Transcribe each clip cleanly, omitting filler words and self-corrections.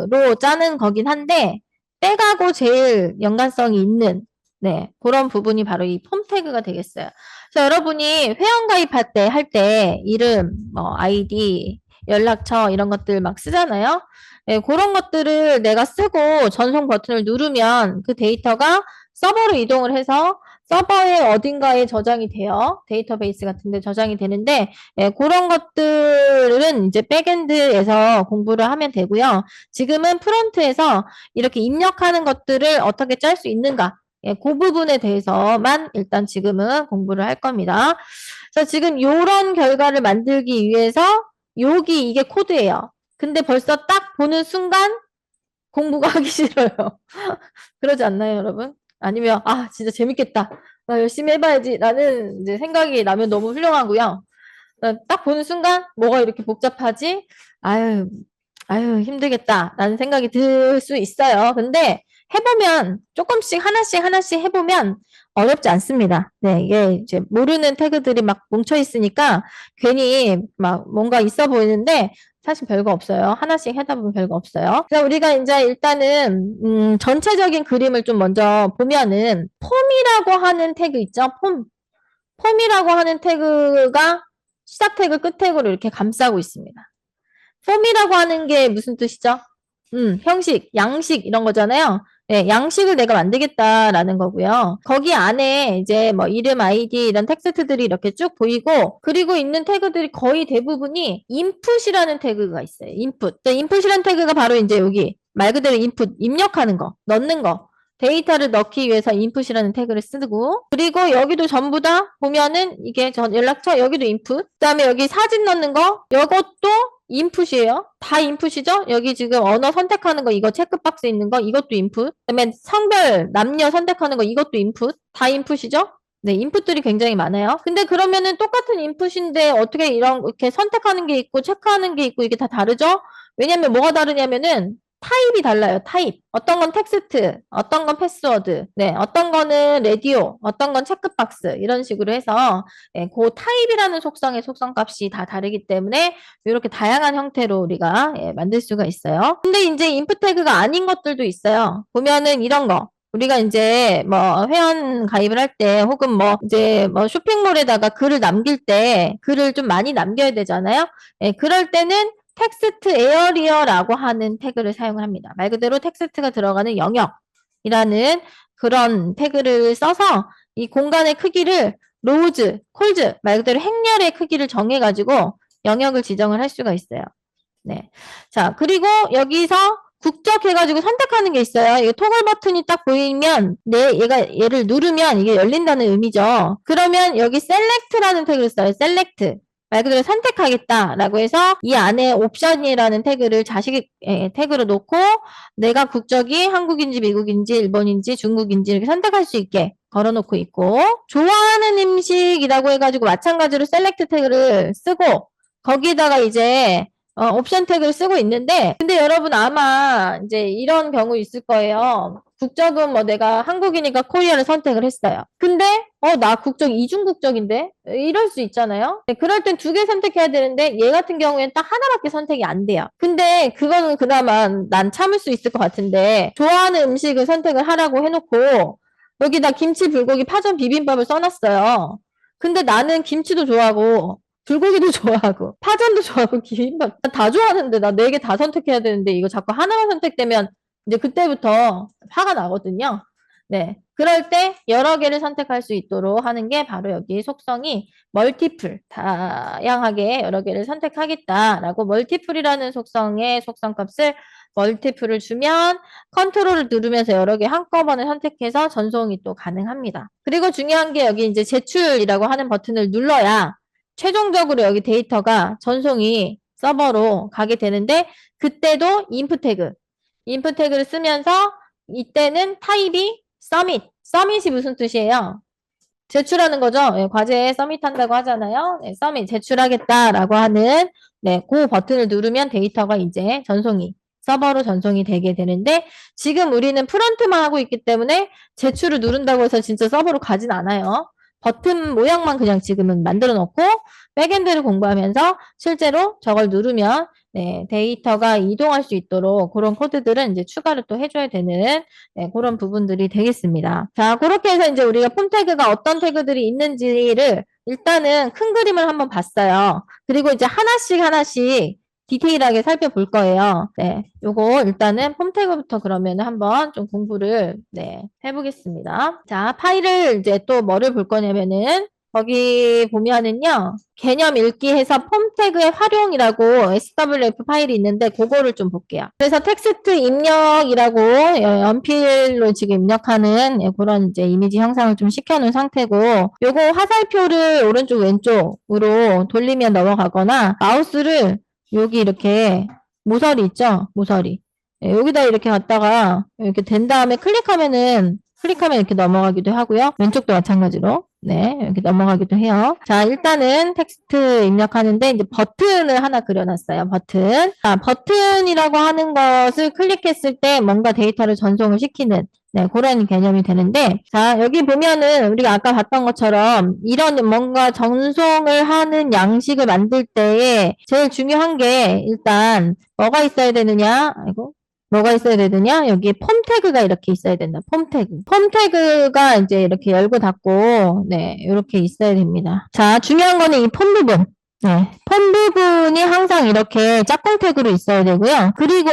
프론트로 짜는 거긴 한데 백하고 제일 연관성이 있는 네, 그런 부분이 바로 이 폼 태그가 되겠어요. 그래서 여러분이 회원 가입할 때 이름, 뭐 아이디, 연락처 이런 것들 막 쓰잖아요. 네, 그런 것들을 내가 쓰고 전송 버튼을 누르면 그 데이터가 서버로 이동을 해서 서버의 어딘가에 저장이 돼요. 데이터베이스 같은 데 저장이 되는데 예, 그런 것들은 이제 백엔드에서 공부를 하면 되고요. 지금은 프론트에서 이렇게 입력하는 것들을 어떻게 짤 수 있는가 예, 그 부분에 대해서만 일단 지금은 공부를 할 겁니다. 그래서 지금 이런 결과를 만들기 위해서 여기 이게 코드예요. 근데 벌써 딱 보는 순간 공부가 하기 싫어요. 그러지 않나요, 여러분? 아니면 아 진짜 재밌겠다. 나 열심히 해봐야지. 라는 이제 생각이 나면 너무 훌륭하고요. 딱 보는 순간 뭐가 이렇게 복잡하지? 아유, 아유 힘들겠다. 라는 생각이 들 수 있어요. 근데 해보면 조금씩 하나씩 해보면 어렵지 않습니다. 네, 이게 이제 모르는 태그들이 막 뭉쳐 있으니까 괜히 막 뭔가 있어 보이는데 사실 별거 없어요. 하나씩 하다 보면 별거 없어요. 그래서 우리가 이제 일단은 전체적인 그림을 좀 먼저 보면은 폼이라고 하는 태그 있죠? 폼이라고 하는 태그가 시작 태그, 끝 태그로 이렇게 감싸고 있습니다. 폼이라고 하는 게 무슨 뜻이죠? 형식, 양식 이런 거잖아요. 네, 양식을 내가 만들겠다라는 거고요. 거기 안에 이제 뭐 이름, 아이디 이런 텍스트들이 이렇게 쭉 보이고 그리고 있는 태그들이 거의 대부분이 인풋이라는 태그가 있어요. 인풋. 인풋이라는 태그가 바로 이제 여기 말 그대로 인풋, 입력하는 거, 넣는 거. 데이터를 넣기 위해서 인풋이라는 태그를 쓰고 그리고 여기도 전부 다 보면은 이게 전 연락처 여기도 인풋 그다음에 여기 사진 넣는 거 이것도 인풋이에요. 다 인풋이죠? 여기 지금 언어 선택하는 거 이거 체크박스 있는 거 이것도 인풋 그다음에 성별 남녀 선택하는 거 이것도 인풋 다 인풋이죠? 네, 인풋들이 굉장히 많아요. 근데 그러면은 똑같은 인풋인데 어떻게 이렇게 선택하는 게 있고 체크하는 게 있고 이게 다 다르죠? 왜냐면 뭐가 다르냐면은 타입이 달라요. 타입. 어떤 건 텍스트, 어떤 건 패스워드, 네, 어떤 거는 라디오, 어떤 건 체크박스 이런 식으로 해서 예, 그 타입이라는 속성의 속성값이 다 다르기 때문에 이렇게 다양한 형태로 우리가 예, 만들 수가 있어요. 근데 이제 인풋 태그가 아닌 것들도 있어요. 보면은 이런 거. 우리가 이제 뭐 회원 가입을 할 때 혹은 뭐 이제 뭐 쇼핑몰에다가 글을 남길 때 글을 좀 많이 남겨야 되잖아요. 예, 그럴 때는 텍스트 에어리어라고 하는 태그를 사용을 합니다. 말 그대로 텍스트가 들어가는 영역이라는 그런 태그를 써서 이 공간의 크기를 로우즈, 콜즈, 말 그대로 행렬의 크기를 정해가지고 영역을 지정을 할 수가 있어요. 네. 자, 그리고 여기서 국적 해가지고 선택하는 게 있어요. 이거 토글 버튼이 딱 보이면 얘를 누르면 이게 열린다는 의미죠. 그러면 여기 select라는 태그를 써요. select. 말 그대로 선택하겠다라고 해서 이 안에 옵션이라는 태그를 태그로 놓고 내가 국적이 한국인지 미국인지 일본인지 중국인지 이렇게 선택할 수 있게 걸어놓고 있고 좋아하는 음식이라고 해가지고 마찬가지로 셀렉트 태그를 쓰고 거기다가 이제 옵션 태그를 쓰고 있는데 근데 여러분 아마 이제 이런 경우 있을 거예요. 국적은 뭐 내가 한국이니까 코리아를 선택을 했어요. 근데 나 국적 이중 국적인데 이럴 수 있잖아요. 네, 그럴 땐 두 개 선택해야 되는데 얘 같은 경우에는 딱 하나밖에 선택이 안 돼요. 근데 그거는 그나마 난 참을 수 있을 것 같은데 좋아하는 음식을 선택을 하라고 해놓고 여기다 김치, 불고기, 파전, 비빔밥을 써놨어요. 근데 나는 김치도 좋아하고 불고기도 좋아하고 파전도 좋아하고 비빔밥 다 좋아하는데 나 네 개 다 선택해야 되는데 이거 자꾸 하나만 선택되면 이제 그때부터 화가 나거든요. 네. 그럴 때 여러 개를 선택할 수 있도록 하는 게 바로 여기 속성이 멀티플, 다양하게 여러 개를 선택하겠다라고 멀티플이라는 속성의 속성값을 멀티플을 주면 컨트롤을 누르면서 여러 개 한꺼번에 선택해서 전송이 또 가능합니다. 그리고 중요한 게 여기 이제 제출이라고 하는 버튼을 눌러야 최종적으로 여기 데이터가 전송이 서버로 가게 되는데 그때도 인풋 태그를 쓰면서 이때는 타입이 서밋이 무슨 뜻이에요? 제출하는 거죠. 네, 과제에 서밋한다고 하잖아요. 네, 서밋 제출하겠다라고 하는 그 버튼을 누르면 데이터가 이제 서버로 전송이 되게 되는데 지금 우리는 프론트만 하고 있기 때문에 제출을 누른다고 해서 진짜 서버로 가진 않아요. 버튼 모양만 그냥 지금은 만들어 놓고 백엔드를 공부하면서 실제로 저걸 누르면 네, 데이터가 이동할 수 있도록 그런 코드들은 이제 추가를 또 해줘야 되는 네, 그런 부분들이 되겠습니다. 자, 그렇게 해서 이제 우리가 폼 태그가 어떤 태그들이 있는지를 일단은 큰 그림을 한번 봤어요. 그리고 이제 하나씩 하나씩 디테일하게 살펴볼 거예요. 네, 요거 일단은 폼 태그부터 그러면 한번 좀 공부를 네, 해보겠습니다. 자, 파일을 이제 또 뭐를 볼 거냐면은 거기 보면은요, 개념 읽기 해서 폼 태그의 활용이라고 SWF 파일이 있는데 그거를 좀 볼게요. 그래서 텍스트 입력이라고 연필로 지금 입력하는 그런 이제 이미지 형상을 좀 시켜놓은 상태고, 요거 화살표를 오른쪽 왼쪽으로 돌리면 넘어가거나 마우스를 여기 이렇게 모서리 있죠? 모서리. 여기다 이렇게 갖다가 이렇게 된 다음에 클릭하면 이렇게 넘어가기도 하고요. 왼쪽도 마찬가지로. 네, 이렇게 넘어가기도 해요. 자, 일단은 텍스트 입력하는데 이제 버튼을 하나 그려놨어요. 버튼. 자, 버튼이라고 하는 것을 클릭했을 때 뭔가 데이터를 전송을 시키는 네, 그런 개념이 되는데, 자, 여기 보면은 우리가 아까 봤던 것처럼 이런 뭔가 전송을 하는 양식을 만들 때에 제일 중요한 게 일단 뭐가 있어야 되느냐? 아이고. 뭐가 있어야 되느냐? 여기에 폼 태그가 이렇게 있어야 된다. 폼 태그. 폼 태그가 이제 이렇게 열고 닫고, 네, 이렇게 있어야 됩니다. 자, 중요한 거는 이 폼 부분. 네, 폼 부분이 항상 이렇게 짝꿍 태그로 있어야 되고요. 그리고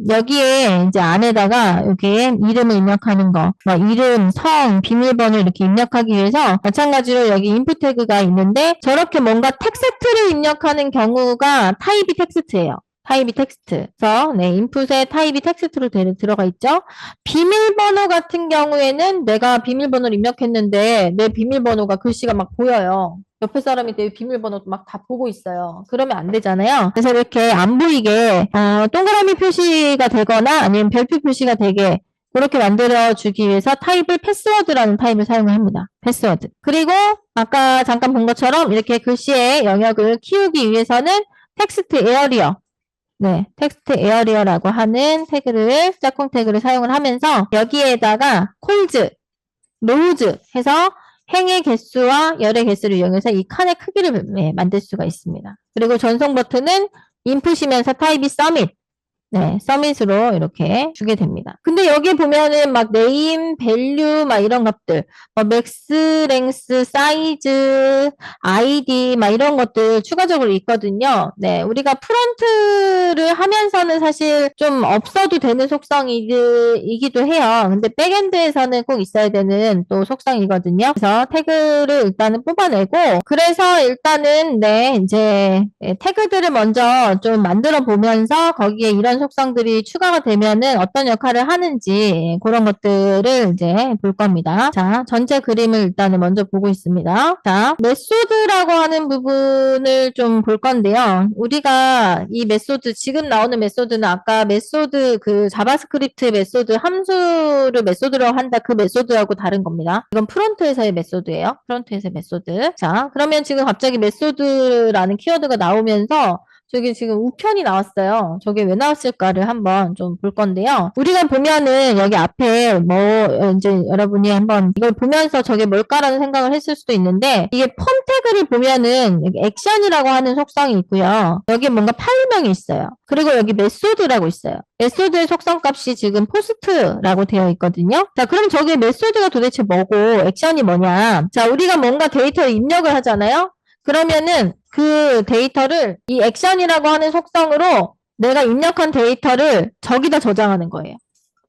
여기에 이제 안에다가 이렇게 이름을 입력하는 거, 뭐 이름, 성, 비밀번호 이렇게 입력하기 위해서 마찬가지로 여기 인풋 태그가 있는데 저렇게 뭔가 텍스트를 입력하는 경우가 타입이 텍스트예요. 타입이 텍스트. 그래서 네, 인풋에 타입이 텍스트로 들어가 있죠. 비밀번호 같은 경우에는 내가 비밀번호를 입력했는데 내 비밀번호가 글씨가 막 보여요. 옆에 사람이 내 비밀번호도 막 다 보고 있어요. 그러면 안 되잖아요. 그래서 이렇게 안 보이게 동그라미 표시가 되거나 아니면 별표 표시가 되게 그렇게 만들어주기 위해서 타입을 패스워드라는 타입을 사용을 합니다. 패스워드. 그리고 아까 잠깐 본 것처럼 이렇게 글씨의 영역을 키우기 위해서는 텍스트 에어리어 네, 텍스트 에어리어라고 하는 태그를, 짝꿍 태그를 사용을 하면서 여기에다가 콜즈, 로우즈 해서 행의 개수와 열의 개수를 이용해서 이 칸의 크기를 만들 수가 있습니다. 그리고 전송 버튼은 인풋이면서 타입이 서밋, 네, 서밋으로 이렇게 주게 됩니다. 근데 여기 보면은 막 네임, 밸류 막 이런 것들, 맥스, 랭스, 사이즈, 아이디 막 이런 것들 추가적으로 있거든요. 네, 우리가 프론트를 하면서는 사실 좀 없어도 되는 속성이기도 해요. 근데 백엔드에서는 꼭 있어야 되는 또 속성이거든요. 그래서 태그를 일단은 뽑아내고, 그래서 일단은 네, 이제 태그들을 먼저 좀 만들어 보면서 거기에 이런 속성들이 추가가 되면은 어떤 역할을 하는지 그런 것들을 이제 볼 겁니다. 자, 전체 그림을 일단은 먼저 보고 있습니다. 자, 메소드라고 하는 부분을 좀 볼 건데요. 우리가 이 메소드, 지금 나오는 메소드는 아까 메소드 그 자바스크립트 메소드 함수를 메소드로 한다 그 메소드하고 다른 겁니다. 이건 프론트에서의 메소드예요. 프론트에서의 메소드. 자, 그러면 지금 갑자기 메소드라는 키워드가 나오면서 저기 지금 우편이 나왔어요. 저게 왜 나왔을까를 한번 좀 볼 건데요. 우리가 보면은 여기 앞에 뭐 이제 여러분이 한번 이걸 보면서 저게 뭘까라는 생각을 했을 수도 있는데 이게 폼 태그를 보면은 여기 액션이라고 하는 속성이 있고요. 여기 뭔가 파일명이 있어요. 그리고 여기 메소드라고 있어요. 메소드의 속성 값이 지금 포스트라고 되어 있거든요. 자, 그럼 저게 메소드가 도대체 뭐고 액션이 뭐냐? 자, 우리가 뭔가 데이터를 입력을 하잖아요. 그러면은 그 데이터를 이 액션이라고 하는 속성으로 내가 입력한 데이터를 저기다 저장하는 거예요.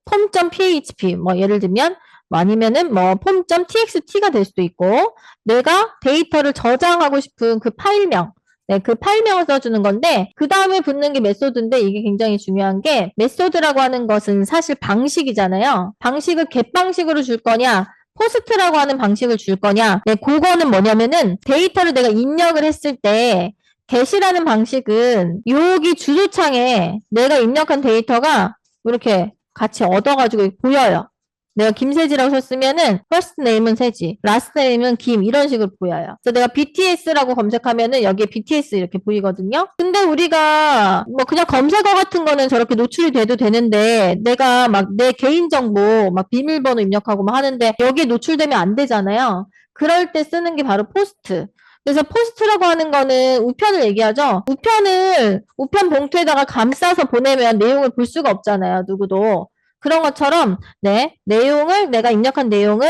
폼.php 뭐 예를 들면 뭐 아니면은 뭐 폼.txt가 될 수도 있고 내가 데이터를 저장하고 싶은 그 파일명 네, 그 파일명을 써주는 건데 그 다음에 붙는 게 메소드인데 이게 굉장히 중요한 게 메소드라고 하는 것은 사실 방식이잖아요. 방식을 get 방식으로 줄 거냐 포스트라고 하는 방식을 줄 거냐? 네, 그거는 뭐냐면은 데이터를 내가 입력을 했을 때 get이라는 방식은 여기 주소창에 내가 입력한 데이터가 이렇게 같이 얻어가지고 보여요. 내가 김세지라고 썼으면은 first name은 세지, last name은 김 이런 식으로 보여요. 그래서 내가 BTS라고 검색하면은 여기에 BTS 이렇게 보이거든요. 근데 우리가 뭐 그냥 검색어 같은 거는 저렇게 노출이 돼도 되는데 내가 막 내 개인정보 막 비밀번호 입력하고 막 하는데 여기에 노출되면 안 되잖아요. 그럴 때 쓰는 게 바로 포스트. 그래서 포스트라고 하는 거는 우편을 얘기하죠. 우편 봉투에다가 감싸서 보내면 내용을 볼 수가 없잖아요. 누구도. 그런 것처럼, 네, 내가 입력한 내용을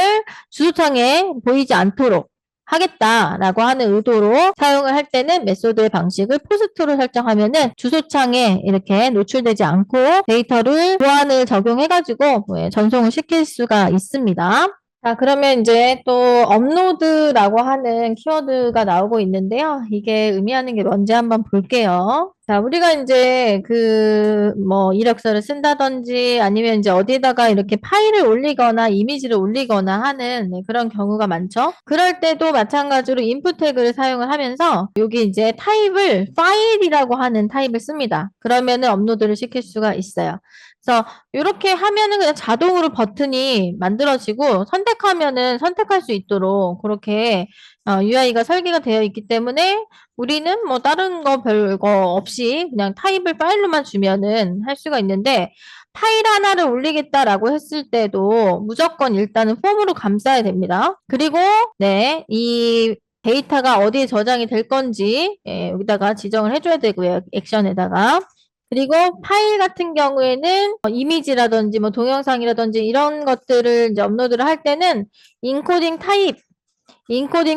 주소창에 보이지 않도록 하겠다라고 하는 의도로 사용을 할 때는 메소드의 방식을 포스트로 설정하면은 주소창에 이렇게 노출되지 않고 데이터를 보안을 적용해가지고 전송을 시킬 수가 있습니다. 자, 그러면 이제 또 업로드라고 하는 키워드가 나오고 있는데요. 이게 의미하는 게 뭔지 한번 볼게요. 자, 우리가 이제 이력서를 쓴다든지 아니면 이제 어디다가 이렇게 파일을 올리거나 이미지를 올리거나 하는 그런 경우가 많죠. 그럴 때도 마찬가지로 인풋 태그를 사용을 하면서 여기 이제 타입을 파일이라고 하는 타입을 씁니다. 그러면은 업로드를 시킬 수가 있어요. 그래서 이렇게 하면은 그냥 자동으로 버튼이 만들어지고 선택하면은 선택할 수 있도록 그렇게 UI가 설계가 되어 있기 때문에 우리는 뭐 다른 거 별거 없이 그냥 타입을 파일로만 주면은 할 수가 있는데 파일 하나를 올리겠다라고 했을 때도 무조건 일단은 폼으로 감싸야 됩니다. 그리고 네, 이 데이터가 어디에 저장이 될 건지 여기다가 지정을 해줘야 되고요. 액션에다가. 그리고 파일 같은 경우에는 이미지라든지 뭐 동영상이라든지 이런 것들을 이제 업로드를 할 때는 인코딩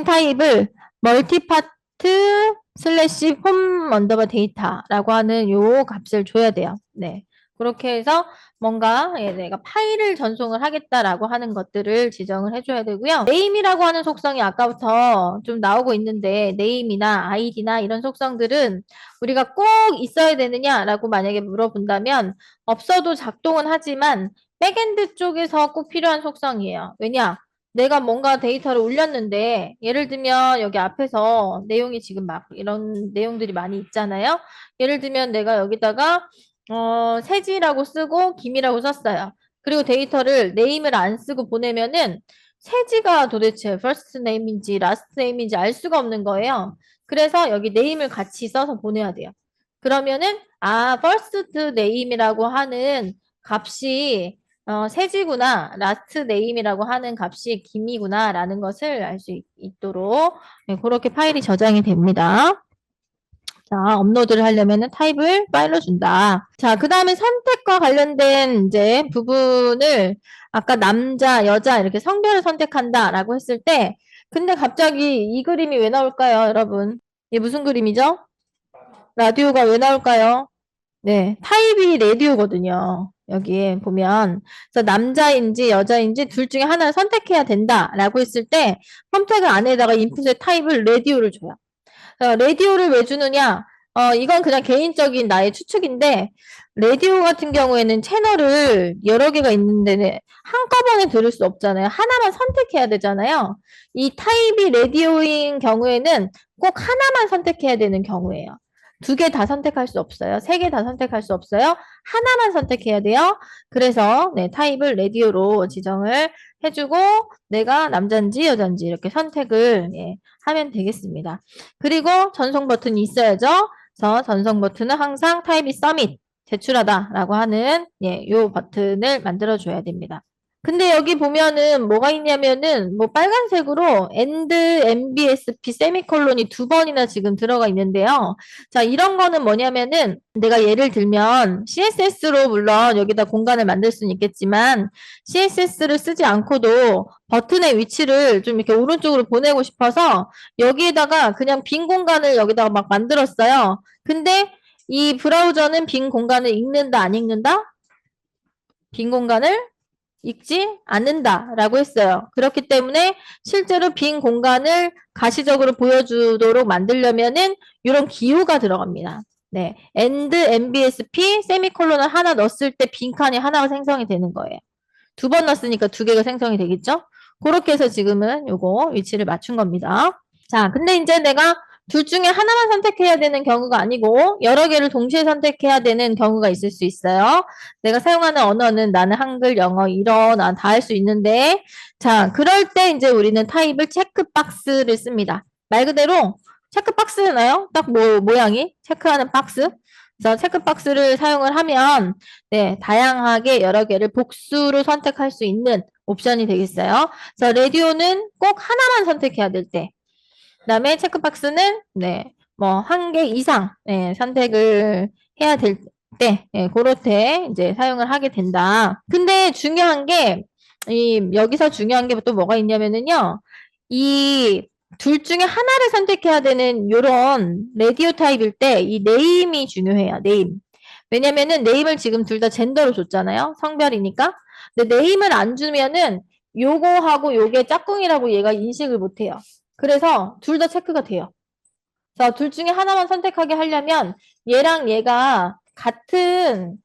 타입을 멀티파트 슬래시 폼 언더바 데이터라고 하는 요 값을 줘야 돼요. 네. 그렇게 해서 뭔가 내가 파일을 전송을 하겠다라고 하는 것들을 지정을 해줘야 되고요. 네임이라고 하는 속성이 아까부터 좀 나오고 있는데 네임이나 아이디나 이런 속성들은 우리가 꼭 있어야 되느냐라고 만약에 물어본다면 없어도 작동은 하지만 백엔드 쪽에서 꼭 필요한 속성이에요. 왜냐? 내가 뭔가 데이터를 올렸는데 예를 들면 여기 앞에서 내용이 지금 막 이런 내용들이 많이 있잖아요. 예를 들면 내가 여기다가 세지라고 쓰고 김이라고 썼어요. 그리고 데이터를 네임을 안 쓰고 보내면은 세지가 도대체 first name인지 last name인지 알 수가 없는 거예요. 그래서 여기 네임을 같이 써서 보내야 돼요. 그러면은 first name이라고 하는 값이 세지구나, 라스트 네임이라고 하는 값이 김이구나 라는 것을 알 수 있도록 그렇게 파일이 저장이 됩니다. 자, 업로드를 하려면은 타입을 파일로 준다. 자, 그 다음에 선택과 관련된 이제 부분을 아까 남자, 여자 이렇게 성별을 선택한다 라고 했을 때 근데 갑자기 이 그림이 왜 나올까요, 여러분? 이게 무슨 그림이죠? 라디오가 왜 나올까요? 네, 타입이 라디오거든요. 여기에 보면 그래서 남자인지 여자인지 둘 중에 하나를 선택해야 된다라고 했을 때 선택을 안에다가 인풋의 타입을 라디오를 줘요. 라디오를 왜 주느냐? 이건 그냥 개인적인 나의 추측인데 라디오 같은 경우에는 채널을 여러 개가 있는데 한꺼번에 들을 수 없잖아요. 하나만 선택해야 되잖아요. 이 타입이 라디오인 경우에는 꼭 하나만 선택해야 되는 경우예요. 두 개 다 선택할 수 없어요. 세 개 다 선택할 수 없어요. 하나만 선택해야 돼요. 그래서 네, 타입을 라디오로 지정을 해주고 내가 남자인지 여자인지 이렇게 선택을 하면 되겠습니다. 그리고 전송 버튼이 있어야죠. 그래서 전송 버튼은 항상 타입이 서밋 제출하다라고 하는 요 버튼을 만들어 줘야 됩니다. 근데 여기 보면은 뭐가 있냐면은 뭐 빨간색으로 end mbsp 세미콜론이 두 번이나 지금 들어가 있는데요. 자, 이런 거는 뭐냐면은 내가 예를 들면 CSS로 물론 여기다 공간을 만들 수는 있겠지만 CSS를 쓰지 않고도 버튼의 위치를 좀 이렇게 오른쪽으로 보내고 싶어서 여기에다가 그냥 빈 공간을 여기다가 막 만들었어요. 근데 이 브라우저는 빈 공간을 읽는다, 안 읽는다? 빈 공간을 읽지 않는다라고 했어요. 그렇기 때문에 실제로 빈 공간을 가시적으로 보여주도록 만들려면은 이런 기호가 들어갑니다. 네, end mbsp 세미콜론을 하나 넣었을 때 빈칸이 하나가 생성이 되는 거예요. 두 번 넣었으니까 두 개가 생성이 되겠죠? 그렇게 해서 지금은 요거 위치를 맞춘 겁니다. 자, 근데 이제 내가 둘 중에 하나만 선택해야 되는 경우가 아니고 여러 개를 동시에 선택해야 되는 경우가 있을 수 있어요. 내가 사용하는 언어는 나는 한글, 영어, 일어, 난 다 할 수 있는데 자, 그럴 때 이제 우리는 타입을 체크박스를 씁니다. 말 그대로 체크박스잖아요. 딱 모양이 체크하는 박스. 그래서 체크박스를 사용을 하면 네, 다양하게 여러 개를 복수로 선택할 수 있는 옵션이 되겠어요. 그래서 라디오는 꼭 하나만 선택해야 될 때. 그다음에 체크박스는 네, 뭐 한 개 이상 선택을 해야 될 때, 그럴 때 이제 사용을 하게 된다. 근데 중요한 게 여기서 중요한 게 또 뭐가 있냐면은요, 이 둘 중에 하나를 선택해야 되는 요런 라디오 타입일 때 이 네임이 중요해요. 네임. 왜냐면은 네임을 지금 둘 다 젠더로 줬잖아요. 성별이니까. 근데 네임을 안 주면은 요거하고 요게 짝꿍이라고 얘가 인식을 못 해요. 그래서 둘 다 체크가 돼요. 자, 둘 중에 하나만 선택하게 하려면 얘랑 얘가 같은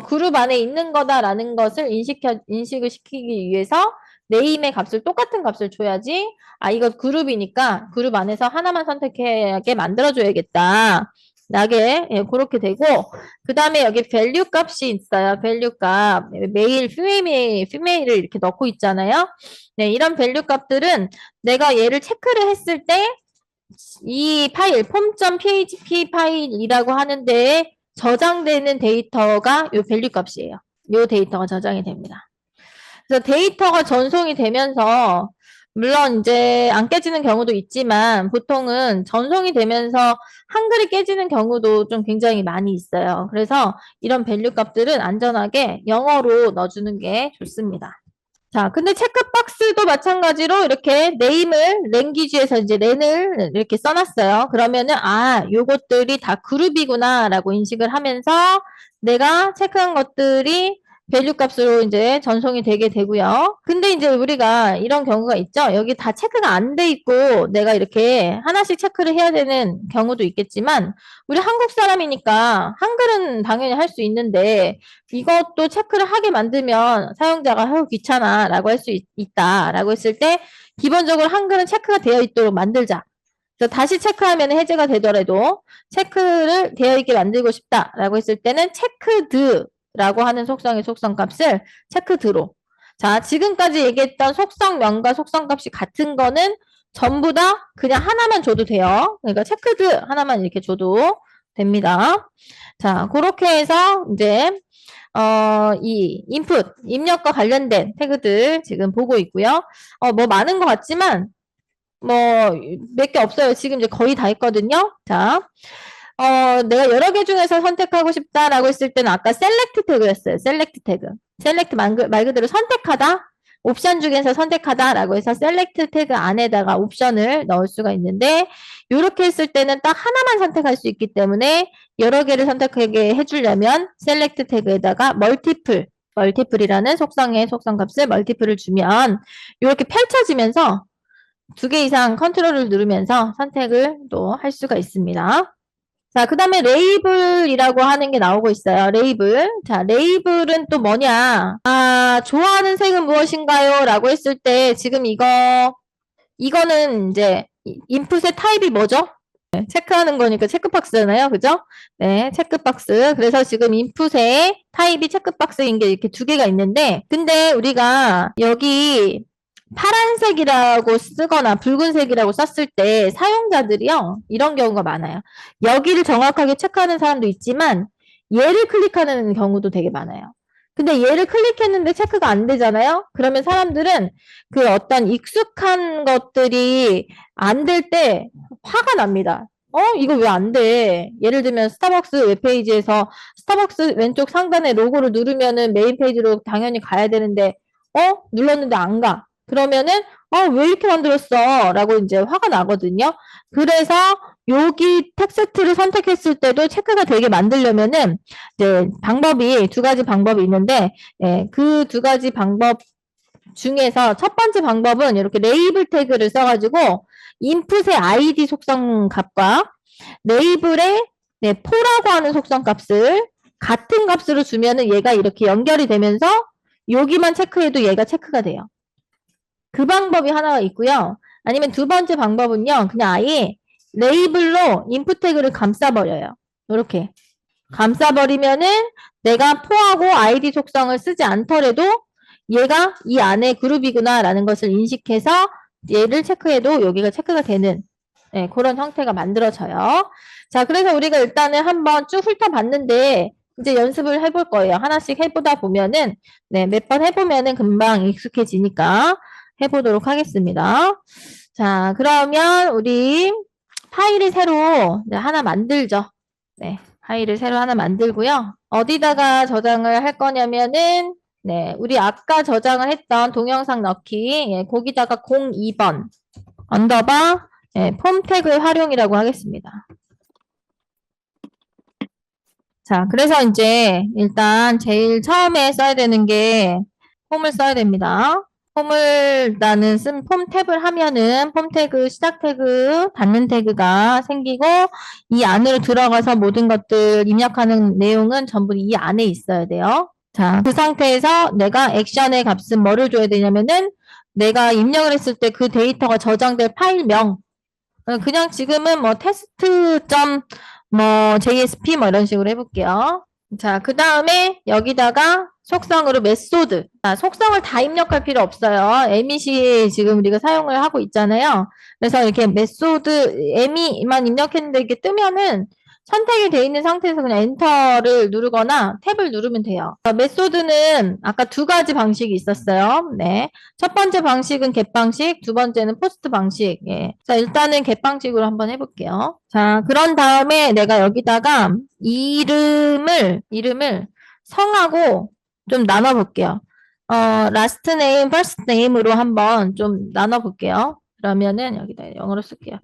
그룹 안에 있는 거다라는 것을 인식을 시키기 위해서 네임의 값을 똑같은 값을 줘야지 아, 이거 그룹이니까 그룹 안에서 하나만 선택하게 만들어줘야겠다. 나게 그렇게 되고 그 다음에 여기 밸류 값이 있어요. 밸류 값 메일, 피메일을 이렇게 넣고 있잖아요. 네, 이런 밸류 값들은 내가 얘를 체크를 했을 때 이 파일 pom.php 파일이라고 하는데 저장되는 데이터가 요 밸류 값이에요. 요 데이터가 저장이 됩니다. 그래서 데이터가 전송이 되면서 물론 이제 안 깨지는 경우도 있지만 보통은 전송이 되면서 한글이 깨지는 경우도 좀 굉장히 많이 있어요. 그래서 이런 밸류 값들은 안전하게 영어로 넣어주는 게 좋습니다. 자, 근데 체크박스도 마찬가지로 이렇게 네임을 랭귀지에서 이제 렌을 이렇게 써놨어요. 그러면은 아, 요것들이 다 그룹이구나라고 인식을 하면서 내가 체크한 것들이 밸류 값으로 이제 전송이 되게 되고요. 근데 이제 우리가 이런 경우가 있죠. 여기 다 체크가 안 돼 있고 내가 이렇게 하나씩 체크를 해야 되는 경우도 있겠지만 우리 한국 사람이니까 한글은 당연히 할 수 있는데 이것도 체크를 하게 만들면 사용자가 아유 귀찮아라고 할 수 있다라고 했을 때 기본적으로 한글은 체크가 되어 있도록 만들자. 그래서 다시 체크하면 해제가 되더라도 체크를 되어 있게 만들고 싶다라고 했을 때는 체크드라고 하는 속성의 속성값을 체크드로. 자, 지금까지 얘기했던 속성명과 속성값이 같은 거는 전부 다 그냥 하나만 줘도 돼요. 그러니까 체크드 하나만 이렇게 줘도 됩니다. 자, 그렇게 해서 이제 이 인풋, 입력과 관련된 태그들 지금 보고 있고요. 뭐 많은 것 같지만 뭐 몇 개 없어요. 지금 이제 거의 다 했거든요. 자, 내가 여러 개 중에서 선택하고 싶다라고 했을 때는 아까 셀렉트 태그였어요. 셀렉트 태그. 셀렉트 말 그대로 선택하다. 옵션 중에서 선택하다라고 해서 셀렉트 태그 안에다가 옵션을 넣을 수가 있는데 이렇게 했을 때는 딱 하나만 선택할 수 있기 때문에 여러 개를 선택하게 해주려면 셀렉트 태그에다가 멀티플이라는 속성의 속성값을 멀티플을 주면 이렇게 펼쳐지면서 두 개 이상 컨트롤을 누르면서 선택을 또 할 수가 있습니다. 자, 그 다음에 레이블이라고 하는 게 나오고 있어요. 레이블. 자, 레이블은 또 뭐냐? 아, 좋아하는 색은 무엇인가요? 라고 했을 때 지금 이거는 이제 인풋의 타입이 뭐죠? 네, 체크하는 거니까 체크박스잖아요. 그죠? 네, 체크박스. 그래서 지금 인풋의 타입이 체크박스인 게 이렇게 두 개가 있는데 근데 우리가 여기 파란색이라고 쓰거나 붉은색이라고 썼을 때 사용자들이요. 이런 경우가 많아요. 여기를 정확하게 체크하는 사람도 있지만 얘를 클릭하는 경우도 되게 많아요. 근데 얘를 클릭했는데 체크가 안 되잖아요. 그러면 사람들은 그 어떤 익숙한 것들이 안 될 때 화가 납니다. 이거 왜 안 돼? 예를 들면 스타벅스 웹페이지에서 스타벅스 왼쪽 상단에 로고를 누르면은 메인 페이지로 당연히 가야 되는데 눌렀는데 안 가. 그러면은 왜 이렇게 만들었어? 라고 이제 화가 나거든요. 그래서 여기 텍스트를 선택했을 때도 체크가 되게 만들려면은 이제 방법이 두 가지 방법이 있는데 그 두 가지 방법 중에서 첫 번째 방법은 이렇게 레이블 태그를 써가지고 인풋의 ID 속성 값과 레이블의 포라고 하는 속성 값을 같은 값으로 주면은 얘가 이렇게 연결이 되면서 여기만 체크해도 얘가 체크가 돼요. 그 방법이 하나가 있고요. 아니면 두 번째 방법은요. 그냥 아예 레이블로 인풋 태그를 감싸버려요. 이렇게. 감싸버리면은 내가 포하고 아이디 속성을 쓰지 않더라도 얘가 이 안에 그룹이구나 라는 것을 인식해서 얘를 체크해도 여기가 체크가 되는 그런 형태가 만들어져요. 자, 그래서 우리가 일단은 한번 쭉 훑어봤는데 이제 연습을 해볼 거예요. 하나씩 해보다 보면은 몇 번 해보면은 금방 익숙해지니까 해보도록 하겠습니다. 자, 그러면 우리 파일을 새로 이제 하나 만들죠. 네, 파일을 새로 하나 만들고요. 어디다가 저장을 할 거냐면은 네, 우리 아까 저장을 했던 동영상 넣기 예, 거기다가 02번 언더바 예, 폼 태그 활용이라고 하겠습니다. 자, 그래서 이제 일단 제일 처음에 써야 되는 게 폼을 써야 됩니다. 폼을 나는 쓴 폼 탭을 하면은 폼 태그, 시작 태그, 닫는 태그가 생기고 이 안으로 들어가서 모든 것들 입력하는 내용은 전부 이 안에 있어야 돼요. 자, 그 상태에서 내가 액션의 값은 뭐를 줘야 되냐면은 내가 입력을 했을 때 그 데이터가 저장될 파일명 그냥 지금은 뭐 테스트 점 뭐 JSP 뭐 이런 식으로 해볼게요. 자, 그 다음에 여기다가 속성으로 메소드. 자, 속성을 다 입력할 필요 없어요. emit이 지금 우리가 사용을 하고 있잖아요. 그래서 이렇게 메소드 emit만 입력했는데 이게 뜨면은 선택이 돼 있는 상태에서 그냥 엔터를 누르거나 탭을 누르면 돼요. 메소드는 아까 두 가지 방식이 있었어요. 네. 첫 번째 방식은 get 방식, 두 번째는 포스트 방식. 예. 자, 일단은 get 방식으로 한번 해볼게요. 자, 그런 다음에 내가 여기다가 이름을 성하고 좀 나눠볼게요. last name, first name으로 한번 좀 나눠볼게요. 그러면은 여기다 영어로 쓸게요.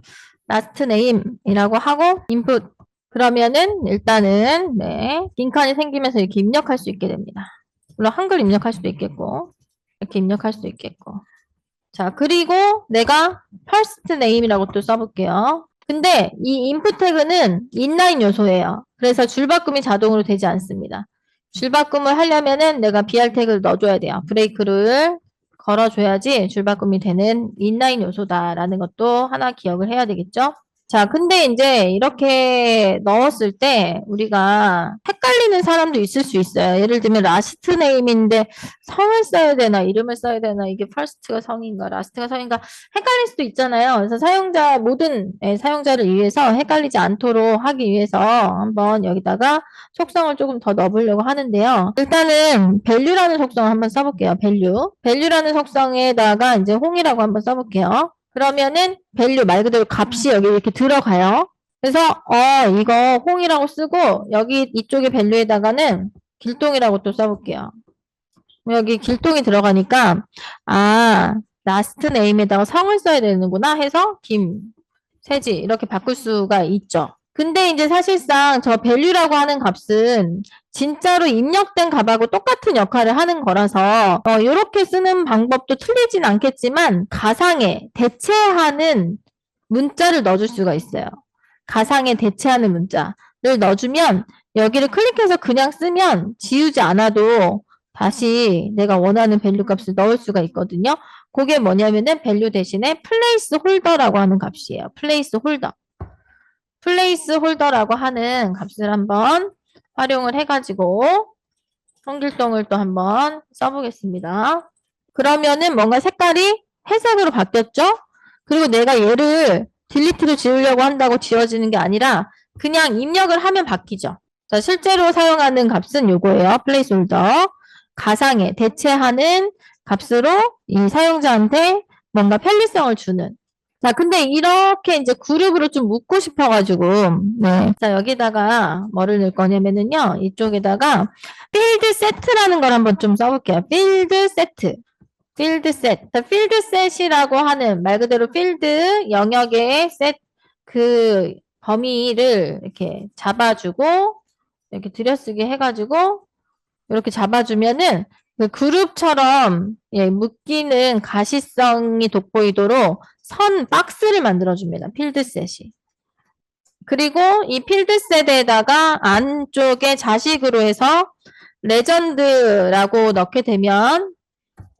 last name이라고 하고 input 그러면은 일단은 네, 빈칸이 생기면서 이렇게 입력할 수 있게 됩니다. 물론 한글 입력할 수도 있겠고 이렇게 입력할 수도 있겠고 자 그리고 내가 first name이라고 또 써볼게요. 근데 이 input 태그는 inline 요소예요. 그래서 줄바꿈이 자동으로 되지 않습니다. 줄바꿈을 하려면은 내가 br 태그를 넣어줘야 돼요. 브레이크를 걸어줘야지 줄바꿈이 되는 inline 요소다라는 것도 하나 기억을 해야 되겠죠? 자, 근데 이제 이렇게 넣었을 때 우리가 헷갈리는 사람도 있을 수 있어요. 예를 들면 라스트 네임인데 성을 써야 되나 이름을 써야 되나 이게 퍼스트가 성인가 라스트가 성인가 헷갈릴 수도 있잖아요. 그래서 사용자 모든 사용자를 위해서 헷갈리지 않도록 하기 위해서 한번 여기다가 속성을 조금 더 넣어보려고 하는데요. 일단은 value라는 속성을 한번 써볼게요. value. value라는 속성에다가 이제 홍이라고 한번 써볼게요. 그러면은 value 말 그대로 값이 여기 이렇게 들어가요. 그래서 이거 홍이라고 쓰고 여기 이쪽에 value에다가는 길동이라고 또 써볼게요. 여기 길동이 들어가니까 last name에다가 성을 써야 되는구나 해서 김세지 이렇게 바꿀 수가 있죠. 근데 이제 사실상 저 value라고 하는 값은 진짜로 입력된 값하고 똑같은 역할을 하는 거라서 이렇게 쓰는 방법도 틀리진 않겠지만 가상에 대체하는 문자를 넣어줄 수가 있어요. 가상에 대체하는 문자를 넣어주면 여기를 클릭해서 그냥 쓰면 지우지 않아도 다시 내가 원하는 밸류 값을 넣을 수가 있거든요. 그게 뭐냐면은 밸류 대신에 플레이스 홀더라고 하는 값이에요. 플레이스 홀더. 플레이스 홀더라고 하는 값을 한번 활용을 해가지고 성길동을 또 한번 써보겠습니다. 그러면은 뭔가 색깔이 회색으로 바뀌었죠? 그리고 내가 얘를 딜리트로 지우려고 한다고 지워지는 게 아니라 그냥 입력을 하면 바뀌죠. 자, 실제로 사용하는 값은 요거예요. 플레이스홀더. 가상에 대체하는 값으로 이 사용자한테 뭔가 편리성을 주는. 자, 근데 이렇게 이제 그룹으로 좀 묶고 싶어가지고, 네. 자, 여기다가 뭐를 넣을 거냐면은요, 이쪽에다가 필드 세트라는 걸 한번 좀 써볼게요. 필드 세트. 필드 셋. 필드 셋이라고 하는 말 그대로 필드 영역의 셋 그 범위를 이렇게 잡아주고 이렇게 들여쓰기 해가지고 이렇게 잡아주면은 그 그룹처럼 예, 묶이는 가시성이 돋보이도록 선 박스를 만들어줍니다. 필드셋이. 그리고 이 필드셋에다가 안쪽에 자식으로 해서 레전드라고 넣게 되면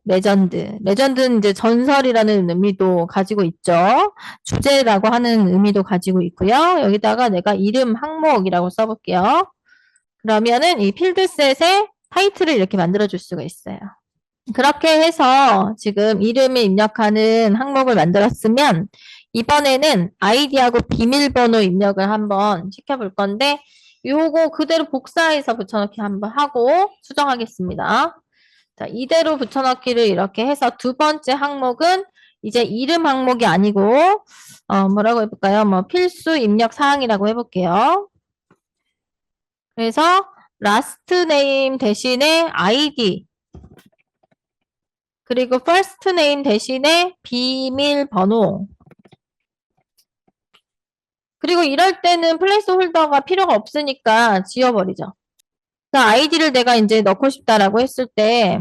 레전드. 레전드는 이제 전설이라는 의미도 가지고 있죠. 주제라고 하는 의미도 가지고 있고요. 여기다가 내가 이름 항목이라고 써볼게요. 그러면은 이 필드셋의 타이틀을 이렇게 만들어줄 수가 있어요. 그렇게 해서 지금 이름을 입력하는 항목을 만들었으면 이번에는 아이디하고 비밀번호 입력을 한번 시켜볼 건데 요거 그대로 복사해서 붙여넣기 한번 하고 수정하겠습니다. 자, 이대로 붙여넣기를 이렇게 해서 두 번째 항목은 이제 이름 항목이 아니고, 뭐라고 해볼까요? 뭐, 필수 입력 사항이라고 해볼게요. 그래서, last name 대신에 id, 그리고 first name 대신에 비밀번호. 그리고 이럴 때는 플레이스 홀더가 필요가 없으니까 지워버리죠. 그러니까 아이디를 내가 이제 넣고 싶다라고 했을 때,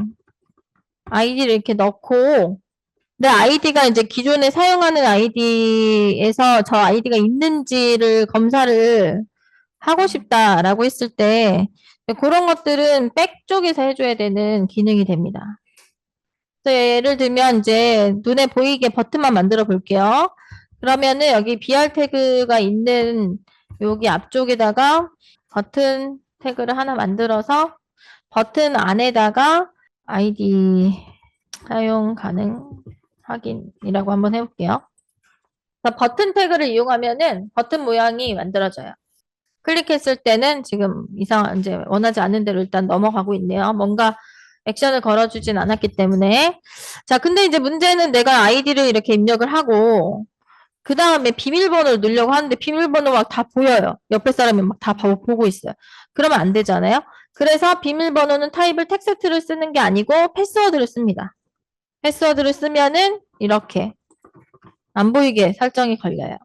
아이디를 이렇게 넣고, 내 아이디가 이제 기존에 사용하는 아이디에서 저 아이디가 있는지를 검사를 하고 싶다라고 했을 때, 그런 것들은 백 쪽에서 해줘야 되는 기능이 됩니다. 예를 들면 이제 눈에 보이게 버튼만 만들어 볼게요. 그러면은 여기 BR 태그가 있는 여기 앞쪽에다가 버튼 태그를 하나 만들어서 버튼 안에다가 아이디 사용 가능 확인이라고 한번 해볼게요. 버튼 태그를 이용하면은 버튼 모양이 만들어져요. 클릭했을 때는 지금 이제 원하지 않는 대로 일단 넘어가고 있네요. 뭔가 액션을 걸어주진 않았기 때문에. 자, 근데 이제 문제는 내가 아이디를 이렇게 입력을 하고, 그 다음에 비밀번호를 넣으려고 하는데 비밀번호가 막 다 보여요. 옆에 사람이 막 다 보고 있어요. 그러면 안 되잖아요. 그래서 비밀번호는 타입을 텍스트를 쓰는 게 아니고 패스워드를 씁니다. 패스워드를 쓰면은 이렇게 안 보이게 설정이 걸려요.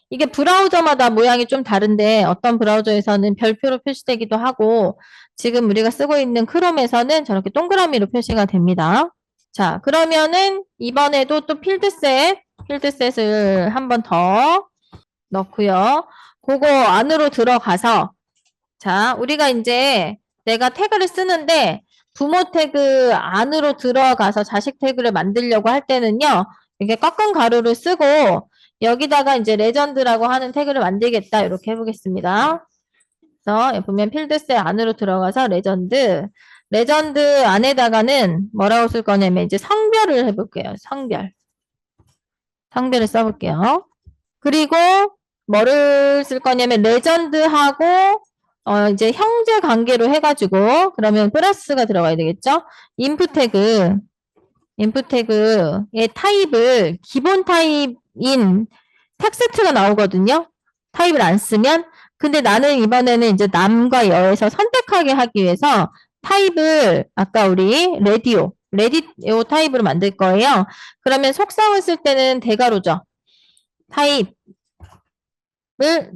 이게 브라우저마다 모양이 좀 다른데 어떤 브라우저에서는 별표로 표시되기도 하고 지금 우리가 쓰고 있는 크롬에서는 저렇게 동그라미로 표시가 됩니다. 자, 그러면은 이번에도 또 필드셋을 한 번 더 넣고요. 그거 안으로 들어가서 자, 우리가 이제 내가 태그를 쓰는데 부모 태그 안으로 들어가서 자식 태그를 만들려고 할 때는요. 이렇게 꺾은 가로를 쓰고 여기다가 이제 레전드라고 하는 태그를 만들겠다. 이렇게 해보겠습니다. 그래서 보면 필드셋 안으로 들어가서 레전드 안에다가는 뭐라고 쓸 거냐면 이제 성별을 해볼게요. 성별을 써볼게요. 그리고 뭐를 쓸 거냐면 레전드하고 이제 형제 관계로 해가지고 그러면 플러스가 들어가야 되겠죠? 인풋 태그의 타입을 기본 타입인 텍스트가 나오거든요. 타입을 안 쓰면. 근데 나는 이번에는 이제 남과 여에서 선택하게 하기 위해서 타입을 아까 우리 레디오 타입으로 만들 거예요. 그러면 속성을 쓸 때는 대괄호죠. 타입을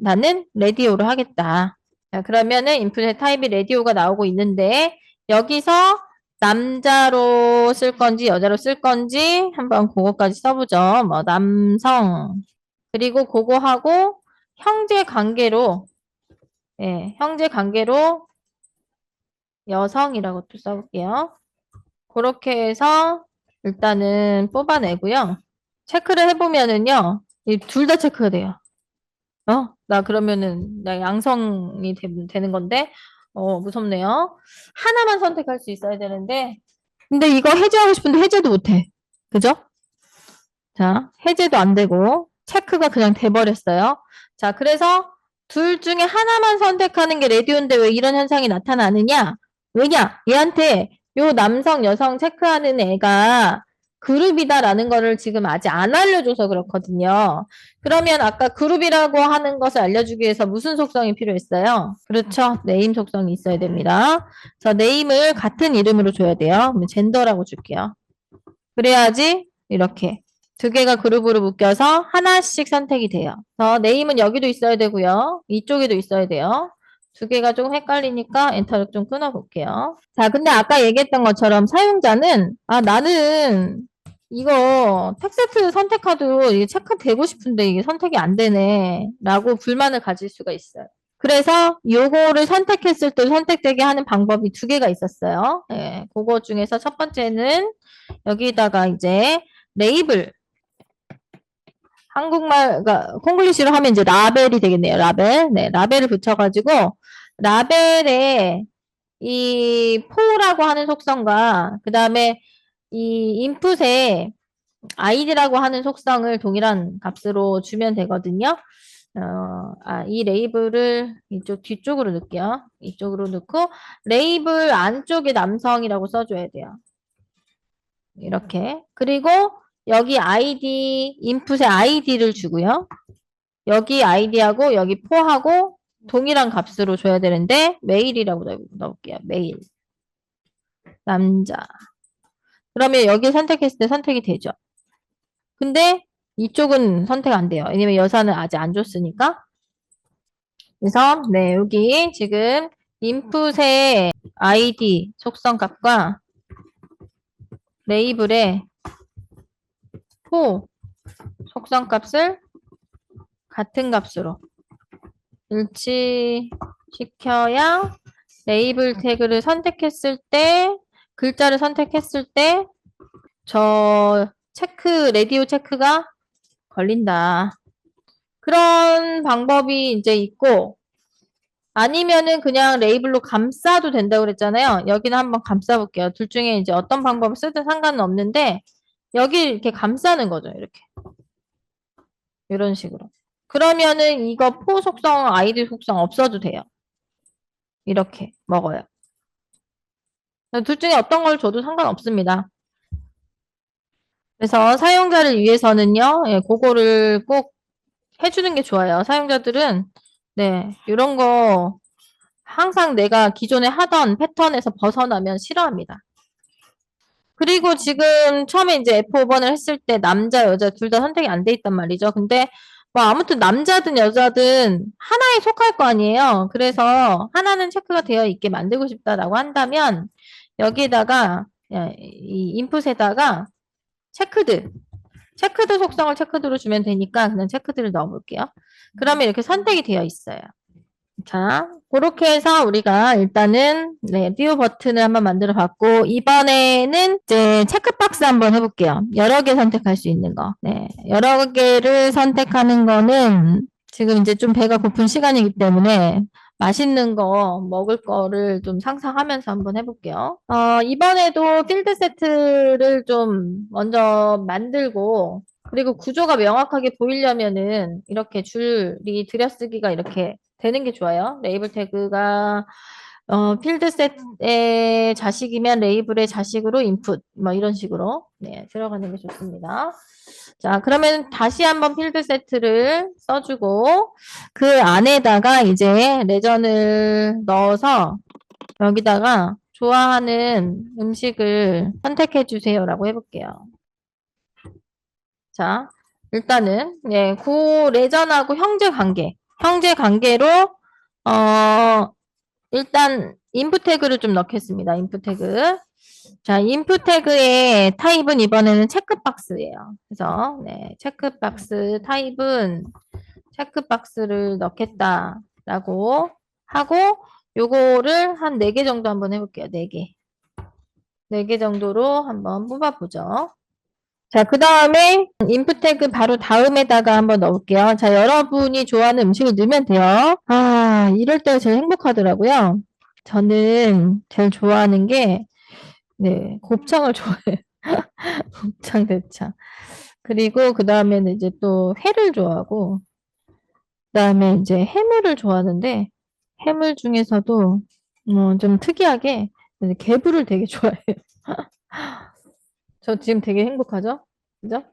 나는 레디오로 하겠다. 자, 그러면은 인풋의 타입이 레디오가 나오고 있는데 여기서 남자로 쓸 건지 여자로 쓸 건지 한번 그거까지 써보죠. 뭐 남성 그리고 그거하고 형제 관계로 형제 관계로 여성이라고 또 써볼게요. 그렇게 해서 일단은 뽑아내고요. 체크를 해보면은요. 둘 다 체크가 돼요. 나 그러면은 나 양성이 되는 건데 무섭네요. 하나만 선택할 수 있어야 되는데 근데 이거 해제하고 싶은데 해제도 못해. 그죠? 자, 해제도 안 되고 체크가 그냥 돼버렸어요. 자, 그래서 둘 중에 하나만 선택하는 게 레디오인데 왜 이런 현상이 나타나느냐? 왜냐? 얘한테 요 남성, 여성 체크하는 애가 그룹이다라는 거를 지금 아직 안 알려줘서 그렇거든요. 그러면 아까 그룹이라고 하는 것을 알려주기 위해서 무슨 속성이 필요했어요? 그렇죠. 네임 속성이 있어야 됩니다. 자, 네임을 같은 이름으로 줘야 돼요. 그럼 젠더라고 줄게요. 그래야지 이렇게 두 개가 그룹으로 묶여서 하나씩 선택이 돼요. 네임은 여기도 있어야 되고요. 이쪽에도 있어야 돼요. 두 개가 조금 헷갈리니까 엔터를 좀 끊어볼게요. 자, 근데 아까 얘기했던 것처럼 사용자는 나는 이거 텍스트 선택해도 이게 체크되고 싶은데 이게 선택이 안 되네 라고 불만을 가질 수가 있어요. 그래서 요거를 선택했을 때 선택되게 하는 방법이 두 개가 있었어요. 그거 중에서 첫 번째는 여기다가 이제 레이블 한국말, 그러니까 콩글리시로 하면 이제 라벨이 되겠네요. 라벨. 네, 라벨을 붙여가지고 라벨에 이 포라고 하는 속성과 그 다음에 이 인풋에 아이디라고 하는 속성을 동일한 값으로 주면 되거든요. 이 레이블을 이쪽 뒤쪽으로 넣을게요. 이쪽으로 넣고 레이블 안쪽에 남성이라고 써줘야 돼요. 이렇게. 그리고 여기 아이디, 인풋에 아이디를 주고요. 여기 아이디하고 여기 포하고 동일한 값으로 줘야 되는데 메일이라고 넣을게요. 메일. 남자. 그러면 여기 선택했을 때 선택이 되죠. 근데 이쪽은 선택 안 돼요. 왜냐면 여사는 아직 안 줬으니까. 그래서 네, 여기 지금 인풋의 아이디 속성 값과 레이블의 포 속성 값을 같은 값으로 일치시켜야 레이블 태그를 선택했을 때, 글자를 선택했을 때, 라디오 체크가 걸린다. 그런 방법이 이제 있고, 아니면은 그냥 레이블로 감싸도 된다고 그랬잖아요. 여기는 한번 감싸 볼게요. 둘 중에 이제 어떤 방법을 쓰든 상관은 없는데, 여기 이렇게 감싸는 거죠. 이렇게. 이런 식으로. 그러면은 이거 포 속성, 아이디 속성 없어도 돼요. 이렇게 먹어요. 둘 중에 어떤 걸 줘도 상관없습니다. 그래서 사용자를 위해서는요, 예, 그거를 꼭 해주는 게 좋아요. 사용자들은, 네, 이런 거 항상 내가 기존에 하던 패턴에서 벗어나면 싫어합니다. 그리고 지금 처음에 이제 F5번을 했을 때 남자, 여자 둘 다 선택이 안 돼 있단 말이죠. 근데 뭐 아무튼 남자든 여자든 하나에 속할 거 아니에요. 그래서 하나는 체크가 되어 있게 만들고 싶다라고 한다면 여기에다가 이 인풋에다가 체크드 속성을 체크드로 주면 되니까 그냥 체크드를 넣어볼게요. 그러면 이렇게 선택이 되어 있어요. 자, 그렇게 해서 우리가 일단은 네, 뷰 버튼을 한번 만들어 봤고 이번에는 이제 체크박스 한번 해볼게요. 여러 개 선택할 수 있는 거. 네, 여러 개를 선택하는 거는 지금 이제 좀 배가 고픈 시간이기 때문에 맛있는 거 먹을 거를 좀 상상하면서 한번 해볼게요. 이번에도 필드 세트를 좀 먼저 만들고 그리고 구조가 명확하게 보이려면은 이렇게 줄이 들여쓰기가 이렇게 되는 게 좋아요. 레이블 태그가 필드셋의 자식이면 레이블의 자식으로 인풋 뭐 이런 식으로 네, 들어가는 게 좋습니다. 자, 그러면 다시 한번 필드 세트를 써주고 그 안에다가 이제 레전을 넣어서 여기다가 좋아하는 음식을 선택해 주세요라고 해볼게요. 자, 일단은 예, 그 레전하고 형제 관계로 일단 인풋 태그를 좀 넣겠습니다. 인풋 태그. 자, 인풋 태그의 타입은 이번에는 체크박스예요. 그래서 네, 체크박스 타입은 체크박스를 넣겠다라고 하고 요거를 한 4개 정도 한번 해볼게요. 4개. 4개 정도로 한번 뽑아보죠. 자, 그 다음에 인풋 태그 바로 다음에다가 한번 넣을게요. 자, 여러분이 좋아하는 음식을 넣으면 돼요. 아, 이럴 때가 제일 행복하더라고요. 저는 제일 좋아하는 게, 네, 곱창을 좋아해요. 곱창, 대창. 그리고 그 다음에는 이제 또 회를 좋아하고, 그 다음에 이제 해물을 좋아하는데, 해물 중에서도 좀 특이하게 개불을 되게 좋아해요. 저 지금 되게 행복하죠? 그죠?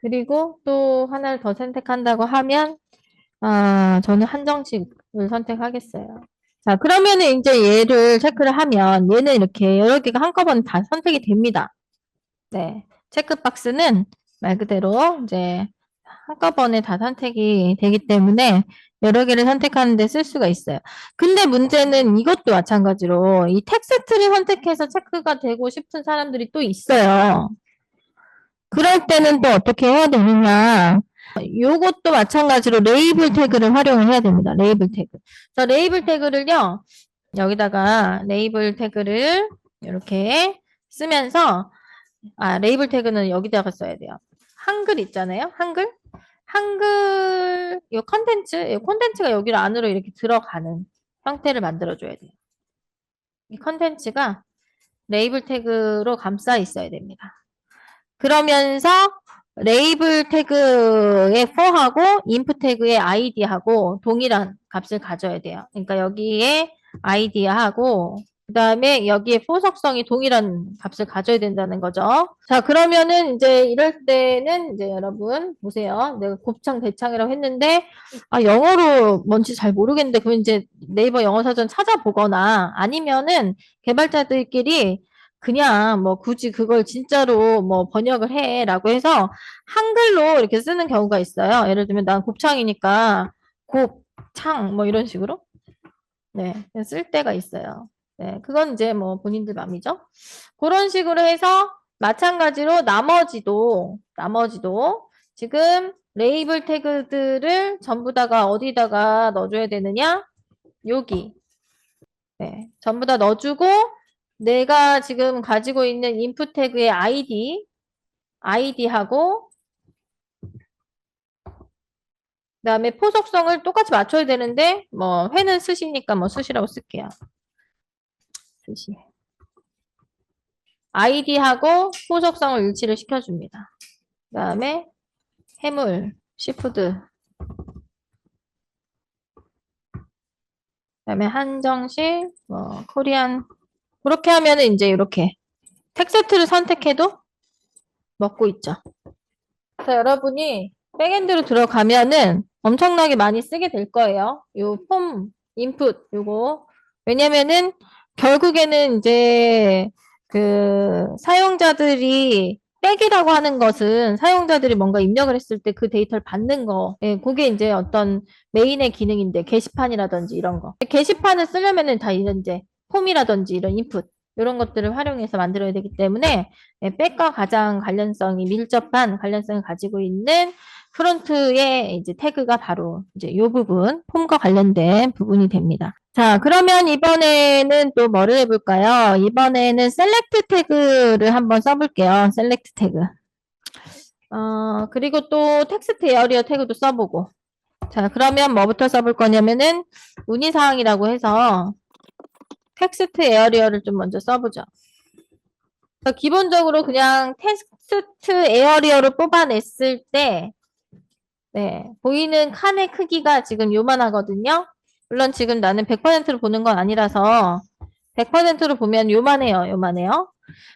그리고 또 하나를 더 선택한다고 하면, 저는 한정식을 선택하겠어요. 자, 그러면은 이제 얘를 체크를 하면 얘는 이렇게 여러 개가 한꺼번에 다 선택이 됩니다. 네. 체크박스는 말 그대로 이제 한꺼번에 다 선택이 되기 때문에 여러 개를 선택하는데 쓸 수가 있어요. 근데 문제는 이것도 마찬가지로 이 텍스트를 선택해서 체크가 되고 싶은 사람들이 또 있어요. 그럴 때는 또 어떻게 해야 되느냐. 요것도 마찬가지로 레이블 태그를 활용을 해야 됩니다. 레이블 태그. 자, 레이블 태그를요. 여기다가 레이블 태그를 이렇게 쓰면서 레이블 태그는 여기다가 써야 돼요. 한글 있잖아요. 한글 이 콘텐츠가 여기 안으로 이렇게 들어가는 형태를 만들어 줘야 돼요. 이 컨텐츠가 레이블 태그로 감싸 있어야 됩니다. 그러면서 레이블 태그의 for하고 input 태그의 id하고 동일한 값을 가져야 돼요. 그러니까 여기에 id하고 그 다음에 여기에 포석성이 동일한 값을 가져야 된다는 거죠. 자, 그러면은 이제 이럴 때는 이제 여러분 보세요. 내가 곱창, 대창이라고 했는데 영어로 뭔지 잘 모르겠는데 그럼 이제 네이버 영어 사전 찾아보거나 아니면은 개발자들끼리 그냥 뭐 굳이 그걸 진짜로 뭐 번역을 해라고 해서 한글로 이렇게 쓰는 경우가 있어요. 예를 들면 난 곱창이니까 곱창 뭐 이런 식으로 네, 쓸 때가 있어요. 네, 그건 이제 뭐 본인들 맘이죠. 그런 식으로 해서 마찬가지로 나머지도 지금 레이블 태그들을 전부 다가 어디다가 넣어줘야 되느냐? 여기. 네, 전부 다 넣어주고 내가 지금 가지고 있는 인풋 태그의 아이디하고 그다음에 포석성을 똑같이 맞춰야 되는데 뭐 회는 스시니까 뭐 스시라고 쓸게요. 스시. 아이디하고 포석성을 일치를 시켜줍니다. 그 다음에 해물, 시푸드. 그 다음에 한정식, 뭐 코리안. 그렇게 하면은 이제 이렇게 텍스트를 선택해도 먹고 있죠. 그래서 여러분이 백엔드로 들어가면은 엄청나게 많이 쓰게 될 거예요. 요 폼, 인풋, 요거. 왜냐면은 결국에는 이제 그 사용자들이 백이라고 하는 것은 사용자들이 뭔가 입력을 했을 때 그 데이터를 받는 거. 예, 그게 이제 어떤 메인의 기능인데 게시판이라든지 이런 거. 게시판을 쓰려면은 다 이런 이제 폼이라든지 이런 인풋 이런 것들을 활용해서 만들어야 되기 때문에 예, 백과 가장 관련성이 밀접한 관련성을 가지고 있는 프론트의 이제 태그가 바로 이제 이 부분, 폼과 관련된 부분이 됩니다. 자, 그러면 이번에는 또 뭐를 해볼까요? 이번에는 셀렉트 태그를 한번 써볼게요. 셀렉트 태그. 그리고 또 텍스트 에어리어 태그도 써보고. 자, 그러면 뭐부터 써볼 거냐면은 문의사항이라고 해서 텍스트 에어리어를 좀 먼저 써보죠. 기본적으로 그냥 텍스트 에어리어로 뽑아냈을 때 네, 보이는 칸의 크기가 지금 요만하거든요. 물론 지금 나는 100%로 보는 건 아니라서 100%로 보면 요만해요.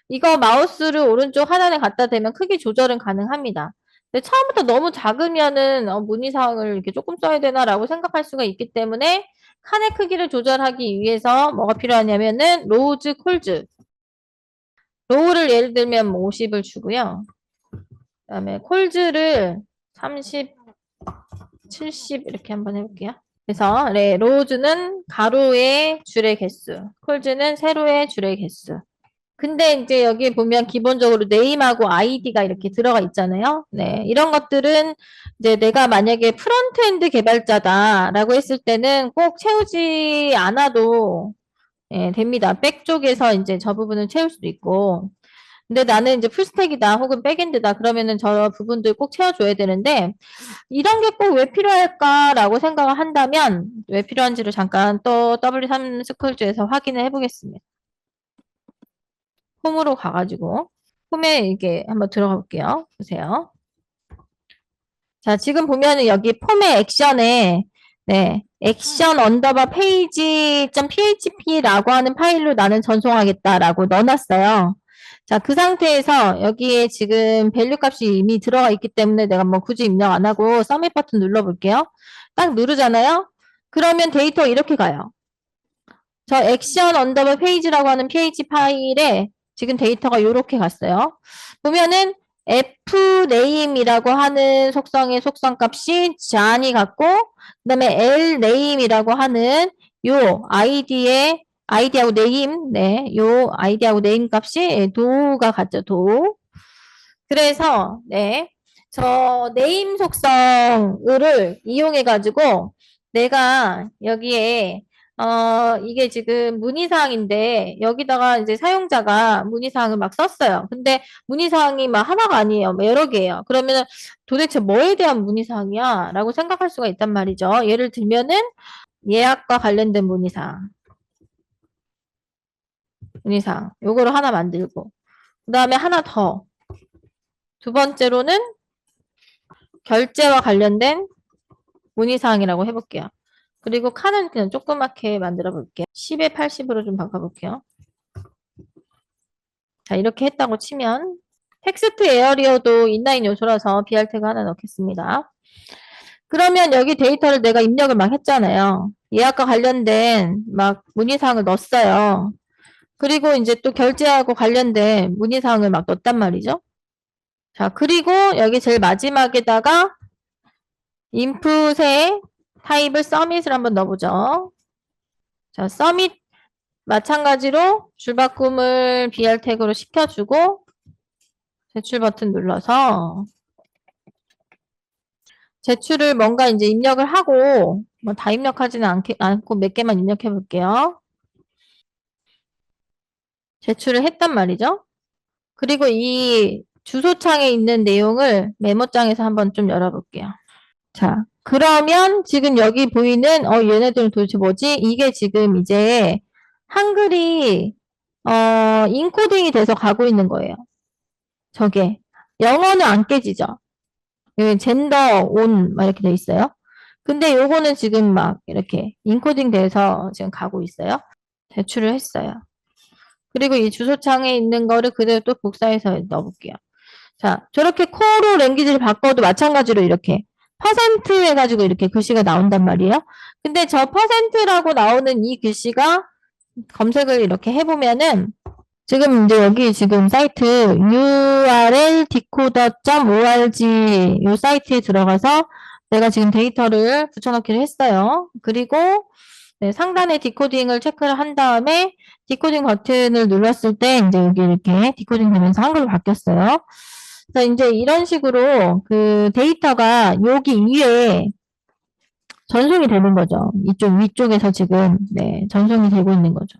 이거 마우스를 오른쪽 하단에 갖다 대면 크기 조절은 가능합니다. 근데 처음부터 너무 작으면은 문의사항을 이렇게 조금 써야 되나라고 생각할 수가 있기 때문에 칸의 크기를 조절하기 위해서 뭐가 필요하냐면은 로우즈, 콜즈. 로우를 예를 들면 50을 주고요. 그다음에 콜즈를 30, 70 이렇게 한번 해볼게요. 그래서 네, 로우즈는 가로의 줄의 개수, 콜즈는 세로의 줄의 개수. 근데 이제 여기 보면 기본적으로 네임하고 아이디가 이렇게 들어가 있잖아요. 네, 이런 것들은 이제 내가 만약에 프론트엔드 개발자다라고 했을 때는 꼭 채우지 않아도 예, 됩니다. 백 쪽에서 이제 저 부분을 채울 수도 있고. 근데 나는 이제 풀스택이다 혹은 백엔드다 그러면은 저 부분들 꼭 채워줘야 되는데 이런 게 꼭 왜 필요할까라고 생각을 한다면 왜 필요한지를 잠깐 또 W3 스쿨즈에서 확인을 해보겠습니다. 홈으로 가가지고 홈에 이게 한번 들어가 볼게요. 보세요. 자, 지금 보면은 여기 폼의 액션에 네, 액션 언더바 페이지.php라고 하는 파일로 나는 전송하겠다라고 넣어놨어요. 자, 그 상태에서 여기에 지금 밸류 값이 이미 들어가 있기 때문에 내가 뭐 굳이 입력 안 하고 서밋 버튼 눌러볼게요. 딱 누르잖아요. 그러면 데이터 이렇게 가요. 저 액션 언더바 페이지라고 하는 PH 파일에 지금 데이터가 이렇게 갔어요. 보면은 fname이라고 하는 속성의 속성 값이 잔이 같고 그다음에 lname이라고 하는 요 아이디하고 네임, 네, 요 아이디하고 네임 값이 도가 같죠, 도. 그래서 네, 저 네임 속성을 이용해 가지고 내가 여기에 이게 지금 문의사항인데 여기다가 이제 사용자가 문의사항을 막 썼어요. 근데 문의사항이 막 하나가 아니에요. 뭐 여러 개예요. 그러면은 도대체 뭐에 대한 문의사항이야? 라고 생각할 수가 있단 말이죠. 예를 들면은 예약과 관련된 문의사항. 요거를 하나 만들고 그 다음에 하나 더. 두 번째로는 결제와 관련된 문의사항이라고 해볼게요. 그리고 칸은 그냥 조그맣게 만들어 볼게요. 10에 80으로 좀 바꿔볼게요. 자, 이렇게 했다고 치면 텍스트 에어리어도 인라인 요소라서 BR 태그 하나 넣겠습니다. 그러면 여기 데이터를 내가 입력을 막 했잖아요. 예약과 관련된 막 문의사항을 넣었어요. 그리고 이제 또 결제하고 관련된 문의사항을 막 넣었단 말이죠. 자, 그리고 여기 제일 마지막에다가 인풋의 타입을 서밋을 한번 넣어보죠. 자, 서밋 마찬가지로 줄바꿈을 BR 태그로 시켜주고 제출 버튼 눌러서 제출을 뭔가 이제 입력을 하고 뭐 다 입력하지는 않고 몇 개만 입력해 볼게요. 제출을 했단 말이죠. 그리고 이 주소창에 있는 내용을 메모장에서 한번 좀 열어볼게요. 자, 그러면 지금 여기 보이는 얘네들은 도대체 뭐지? 이게 지금 이제 한글이 인코딩이 돼서 가고 있는 거예요. 저게 영어는 안 깨지죠. 여기 젠더 온 막 이렇게 돼 있어요. 근데 요거는 지금 막 이렇게 인코딩 돼서 지금 가고 있어요. 제출을 했어요. 그리고 이 주소창에 있는 거를 그대로 또 복사해서 넣어볼게요. 자, 저렇게 코로 랭귀지를 바꿔도 마찬가지로 이렇게 퍼센트 해가지고 이렇게 글씨가 나온단 말이에요. 근데 저 퍼센트라고 나오는 이 글씨가 검색을 이렇게 해보면은 지금 이제 여기 지금 사이트 urldecoder.org 이 사이트에 들어가서 내가 지금 데이터를 붙여넣기를 했어요. 그리고 네, 상단에 디코딩을 체크를 한 다음에 디코딩 버튼을 눌렀을 때 이제 여기 이렇게 디코딩 되면서 한글로 바뀌었어요. 자, 이제 이런 식으로 그 데이터가 여기 위에 전송이 되는 거죠. 이쪽 위쪽에서 지금 네, 전송이 되고 있는 거죠.